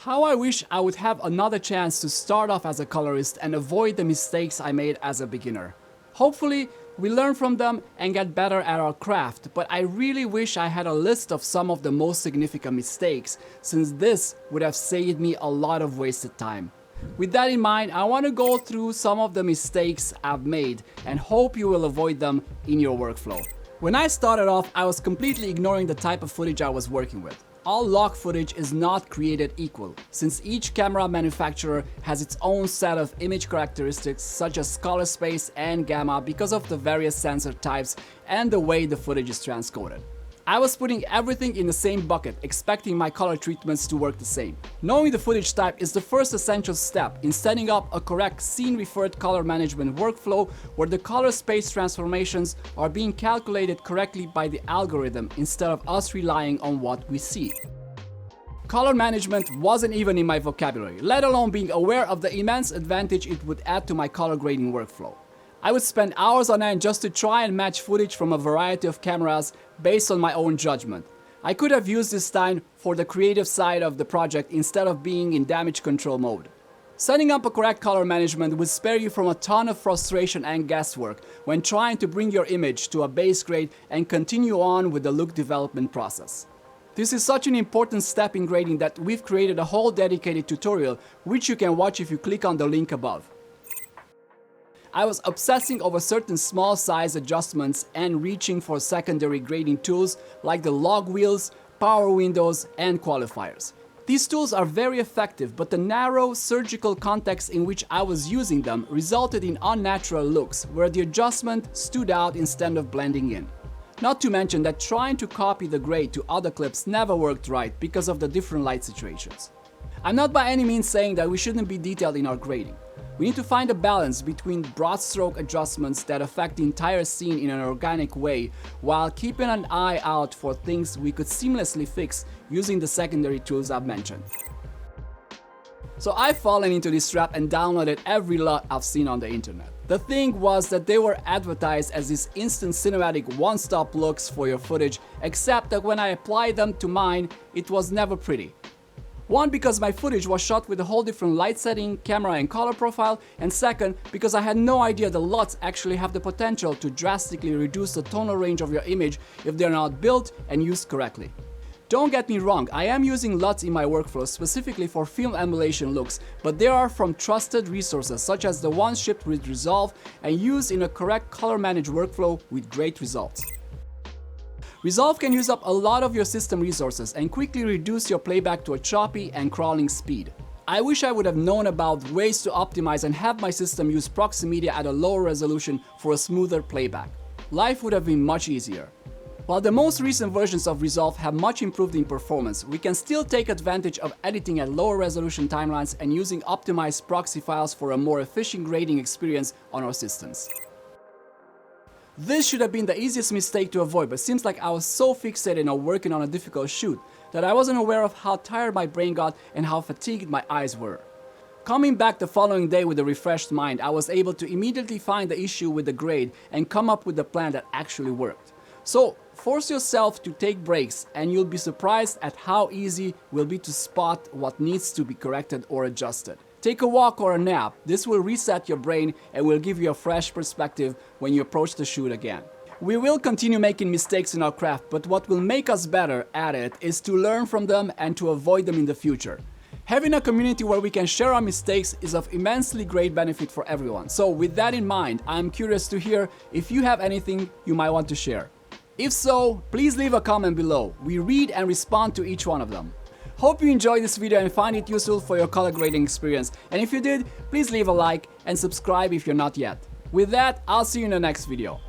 How I wish I would have another chance to start off as a colorist and avoid the mistakes I made as a beginner. Hopefully, we learn from them and get better at our craft, but I really wish I had a list of some of the most significant mistakes, since this would have saved me a lot of wasted time. With that in mind, I want to go through some of the mistakes I've made and hope you will avoid them in your workflow. When I started off, I was completely ignoring the type of footage I was working with. All log footage is not created equal, since each camera manufacturer has its own set of image characteristics such as color space and gamma because of the various sensor types and the way the footage is transcoded. I was putting everything in the same bucket, expecting my color treatments to work the same. Knowing the footage type is the first essential step in setting up a correct scene-referred color management workflow where the color space transformations are being calculated correctly by the algorithm instead of us relying on what we see. Color management wasn't even in my vocabulary, let alone being aware of the immense advantage it would add to my color grading workflow. I would spend hours on end just to try and match footage from a variety of cameras based on my own judgment. I could have used this time for the creative side of the project instead of being in damage control mode. Setting up a correct color management would spare you from a ton of frustration and guesswork when trying to bring your image to a base grade and continue on with the look development process. This is such an important step in grading that we've created a whole dedicated tutorial which you can watch if you click on the link above. I was obsessing over certain small size adjustments and reaching for secondary grading tools like the log wheels, power windows, and qualifiers. These tools are very effective, but the narrow, surgical context in which I was using them resulted in unnatural looks where the adjustment stood out instead of blending in. Not to mention that trying to copy the grade to other clips never worked right because of the different light situations. I'm not by any means saying that we shouldn't be detailed in our grading. We need to find a balance between broad stroke adjustments that affect the entire scene in an organic way while keeping an eye out for things we could seamlessly fix using the secondary tools I've mentioned. So I've fallen into this trap and downloaded every LUT I've seen on the internet. The thing was that they were advertised as these instant cinematic one-stop looks for your footage, except that when I applied them to mine, it was never pretty. One, because my footage was shot with a whole different light setting, camera and color profile, and second, because I had no idea the LUTs actually have the potential to drastically reduce the tonal range of your image if they're not built and used correctly. Don't get me wrong, I am using LUTs in my workflow specifically for film emulation looks, but they are from trusted resources such as the ones shipped with Resolve and used in a correct color managed workflow with great results. Resolve can use up a lot of your system resources and quickly reduce your playback to a choppy and crawling speed. I wish I would have known about ways to optimize and have my system use proxy media at a lower resolution for a smoother playback. Life would have been much easier. While the most recent versions of Resolve have much improved in performance, we can still take advantage of editing at lower resolution timelines and using optimized proxy files for a more efficient grading experience on our systems. This should have been the easiest mistake to avoid, but seems like I was so fixated on working on a difficult shoot that I wasn't aware of how tired my brain got and how fatigued my eyes were. Coming back the following day with a refreshed mind, I was able to immediately find the issue with the grade and come up with a plan that actually worked. So force yourself to take breaks and you'll be surprised at how easy it will be to spot what needs to be corrected or adjusted. Take a walk or a nap. This will reset your brain and will give you a fresh perspective when you approach the shoot again. We will continue making mistakes in our craft, but what will make us better at it is to learn from them and to avoid them in the future. Having a community where we can share our mistakes is of immensely great benefit for everyone. So with that in mind, I'm curious to hear if you have anything you might want to share. If so, please leave a comment below. We read and respond to each one of them. Hope you enjoyed this video and find it useful for your color grading experience. And if you did, please leave a like and subscribe if you're not yet. With that, I'll see you in the next video.